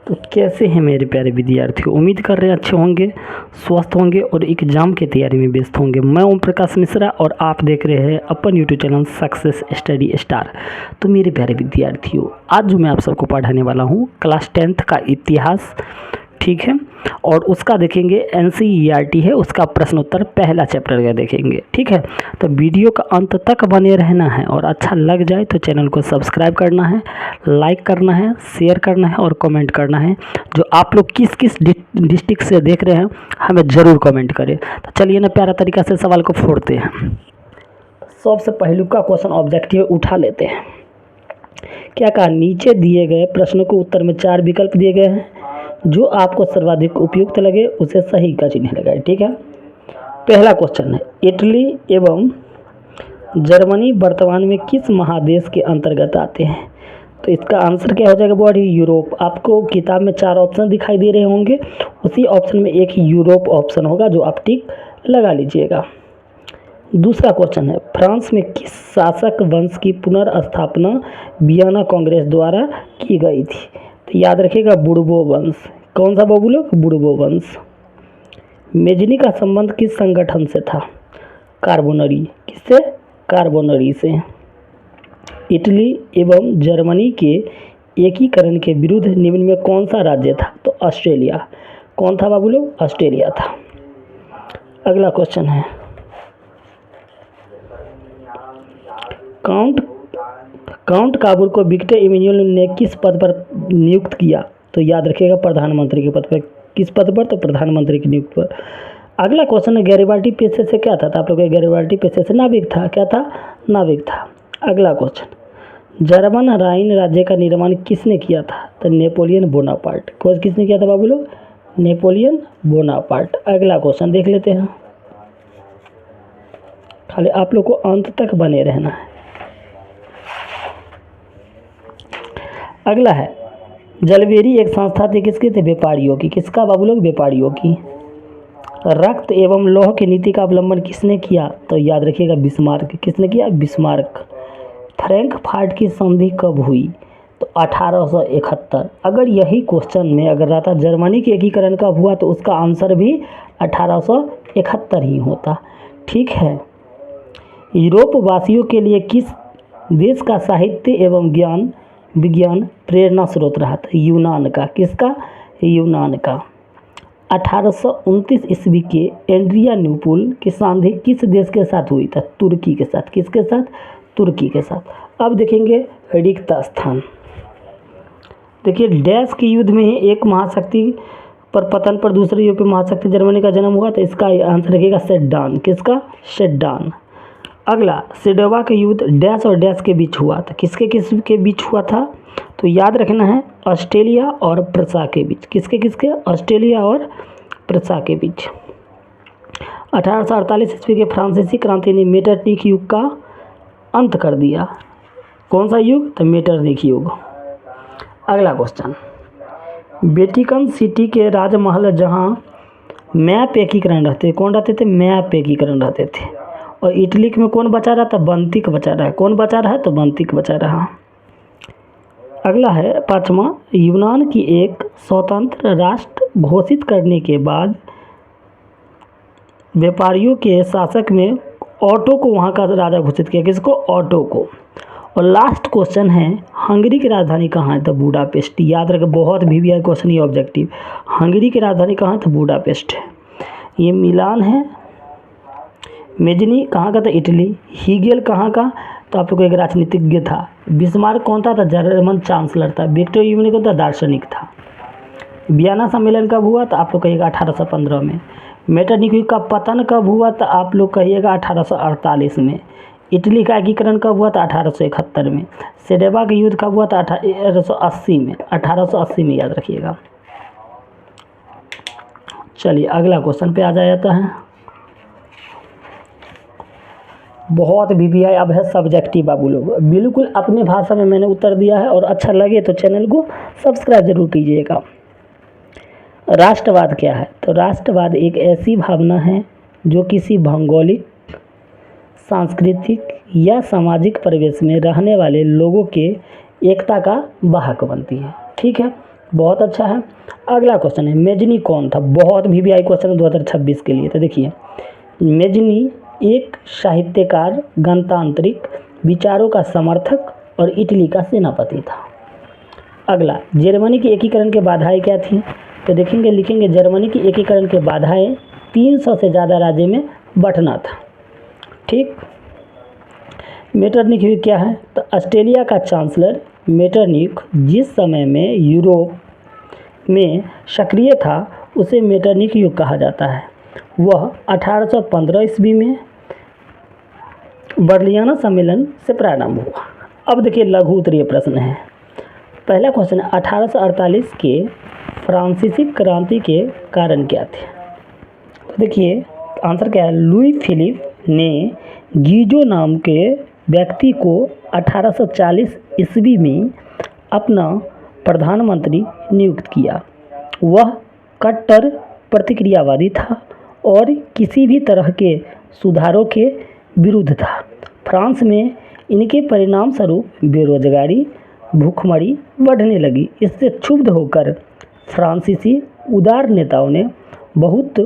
तो कैसे हैं मेरे प्यारे विद्यार्थियों, उम्मीद कर रहे हैं अच्छे होंगे, स्वस्थ होंगे और एग्ज़ाम की तैयारी में व्यस्त होंगे। मैं ओम प्रकाश मिश्रा और आप देख रहे हैं अपन YouTube channel Success Study Star. तो मेरे प्यारे विद्यार्थियों, आज जो मैं आप सबको पढ़ाने वाला हूँ क्लास 10th का इतिहास, ठीक है, और उसका देखेंगे NCERT है, उसका प्रश्न उत्तर पहला चैप्टर का देखेंगे, ठीक है। तो वीडियो का अंत तक बने रहना है और अच्छा लग जाए तो चैनल को सब्सक्राइब करना है, लाइक करना है, शेयर करना है और कमेंट करना है। जो आप लोग किस किस डिस्ट्रिक्ट से देख रहे हैं हमें ज़रूर कमेंट करें। तो चलिए ना प्यारा तरीका से सवाल को फोड़ते हैं। सबसे पहलू का क्वेश्चन ऑब्जेक्टिव उठा लेते हैं। क्या कहा, नीचे दिए गए प्रश्नों को उत्तर में 4 विकल्प दिए गए हैं, जो आपको सर्वाधिक उपयुक्त लगे उसे सही का चिन्ह लगाएं, ठीक है। पहला क्वेश्चन है, इटली एवं जर्मनी वर्तमान में किस महादेश के अंतर्गत आते हैं? तो इसका आंसर क्या हो जाएगा, वो यूरोप। आपको किताब में 4 ऑप्शन दिखाई दे रहे होंगे, उसी ऑप्शन में एक यूरोप ऑप्शन होगा जो आप टिक लगा लीजिएगा। दूसरा क्वेश्चन है, फ्रांस में किस शासक वंश की पुनर्स्थापना वियना कांग्रेस द्वारा की गई थी? तो याद रखिएगा, बुर्बो वंश। कौन सा बाबू लोग? बुर्बो वंश। मेजनी का संबंध किस संगठन से था? कार्बोनरी। किससे? कार्बोनरी से। इटली एवं जर्मनी के एकीकरण के विरुद्ध निम्न में कौन सा राज्य था? तो ऑस्ट्रेलिया। कौन था बाबू लोग? ऑस्ट्रेलिया था। अगला क्वेश्चन है, काउंट काबुल को विक्टर इमैनुअल ने किस पद पर नियुक्त किया? तो याद रखिएगा, प्रधानमंत्री के पद पर। किस पद पर? तो प्रधानमंत्री की नियुक्त पर। अगला क्वेश्चन है, गैरिबाल्डी पेशे से क्या था? तो आप लोग गैरिबाल्डी पेशे से नाविक था। क्या था? नाविक था। अगला क्वेश्चन, जर्मन राइन राज्य का निर्माण किसने किया था? तो नेपोलियन बोनापार्ट। खोज किसने किया था बाबू लोग? Napoleon Bonaparte. अगला क्वेश्चन देख लेते हैं, खाली आप लोग को अंत तक बने रहना है। अगला है, जलवेरी एक संस्था थी, किसकी थी? व्यापारियों की। किसका बाबू लोग? व्यापारियों की। रक्त एवं लौह की नीति का अवलंबन किसने किया? तो याद रखिएगा, बिस्मार्क। किसने किया? बिस्मार्क। फ्रैंकफर्ट की संधि कब हुई? तो 1871। अगर यही क्वेश्चन में अगर रहता जर्मनी के एकीकरण कब हुआ तो उसका आंसर भी 1871 ही होता, ठीक है। यूरोप वासियों के लिए किस देश का साहित्य एवं विज्ञान प्रेरणा स्रोत रहा था? यूनान का। किसका? यूनान का। 1829 ईस्वी के एंड्रिया न्यूपुल की संधि किस देश के साथ हुई था? तुर्की के साथ। किसके साथ? तुर्की के साथ। अब देखेंगे रिक्त स्थान। देखिए, डैश के युद्ध में एक महाशक्ति पर पतन पर दूसरे युद्ध में महाशक्ति जर्मनी का जन्म हुआ, तो इसका आंसर रखेगा सेड्डान। किसका? सेड्डान। अगला, सेडोवा के युद्ध डैश और डैश के बीच हुआ था। किसके बीच हुआ था? तो याद रखना है, ऑस्ट्रेलिया और प्रसा के बीच। किसके? ऑस्ट्रेलिया और प्रसा के बीच। 1848 ईस्वी के फ्रांसीसी क्रांति ने मेटरनिख युग का अंत कर दिया। कौन सा युग? तो मेटरनिख युग। अगला क्वेश्चन, वेटिकन सिटी के राजमहल जहां मैप एकीकरण रहते, कौन रहते थे? मैप एकीकरण रहते थे। और इटली में कौन बचा रहा था? बंतिक बचा रहा है। कौन बचा रहा है? तो बंतिक बचा रहा। अगला है 5वां, यूनान की एक स्वतंत्र राष्ट्र घोषित करने के बाद व्यापारियों के शासक में ऑटो को वहाँ का राजा घोषित किया। किसको? ऑटो को। और लास्ट क्वेश्चन है, हंगरी की राजधानी कहाँ है? तो बुडापेस्ट। याद रखें, बहुत VVI क्वेश्चन ये ऑब्जेक्टिव। हंगरी की राजधानी कहाँ है? तो बुडापेस्ट है। ये मिलान है। मेजनी कहाँ का था? इटली। हीगेल कहाँ का? तो आप लोग को एक राजनीतिज्ञ था। बिस्मार्क कौन था? जर्मन चांसलर था। विक्टर इमैनुअल कौन था? दार्शनिक था। वियना सम्मेलन कब हुआ? तो आप लोग कहिएगा 1815 में। मेटरनिख युग का पतन कब हुआ? तो आप लोग कहिएगा 1848 में। इटली का एकीकरण कब हुआ? था 1871 में। सेडोवा का युद्ध कब हुआ? था 1880 में। 1880 में याद रखिएगा। चलिए अगला क्वेश्चन पे आ जाता है। बहुत VVI अब है सब्जेक्टिव बाबू लोग, बिल्कुल अपने भाषा में मैंने उत्तर दिया है और अच्छा लगे तो चैनल को सब्सक्राइब जरूर कीजिएगा। राष्ट्रवाद क्या है? तो राष्ट्रवाद एक ऐसी भावना है जो किसी भौगोलिक, सांस्कृतिक या सामाजिक परिवेश में रहने वाले लोगों के एकता का वाहक बनती है, ठीक है। बहुत अच्छा है। अगला क्वेश्चन है मेजनी कौन था? बहुत वीवीआई क्वेश्चन है 2026 के लिए। तो देखिए, मेजनी एक साहित्यकार, गणतांत्रिक विचारों का समर्थक और इटली का सेनापति था। अगला, जर्मनी के एकीकरण के बाधाएं क्या थी? तो देखेंगे, लिखेंगे जर्मनी की एकीकरण के बाधाएं 300 से ज़्यादा राज्य में बंटना था। ठीक। मेटरनिख युग क्या है? तो ऑस्ट्रेलिया का चांसलर मेटरनिख जिस समय में यूरोप में सक्रिय था उसे मेटरनिख युग कहा जाता है। वह 1815 ईस्वी में बर्लियाना सम्मेलन से प्रारंभ हुआ। अब देखिए लघु उत्तरीय प्रश्न है। पहला क्वेश्चन है 1848 के फ्रांसीसी क्रांति के कारण क्या थे? तो देखिए आंसर क्या है, लुई फिलिप ने गीजो नाम के व्यक्ति को 1840 ईस्वी में अपना प्रधानमंत्री नियुक्त किया। वह कट्टर प्रतिक्रियावादी था और किसी भी तरह के सुधारों के विरुद्ध था। फ्रांस में इनके परिणाम स्वरूप बेरोजगारी, भूखमरी बढ़ने लगी। इससे क्षुब्ध होकर फ्रांसीसी उदार नेताओं ने बहुत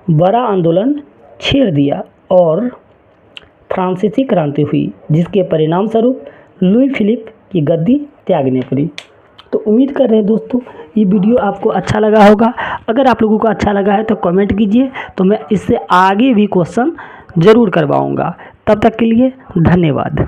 बड़ा आंदोलन छेड़ दिया और फ्रांसीसी क्रांति हुई, जिसके परिणाम स्वरूप लुई फिलिप की गद्दी त्यागनी पड़ी। तो उम्मीद कर रहे हैं दोस्तों ये वीडियो आपको अच्छा लगा होगा। अगर आप लोगों को अच्छा लगा है तो कमेंट कीजिए, तो मैं इससे आगे भी क्वेश्चन ज़रूर करवाऊँगा। तब तक के लिए धन्यवाद।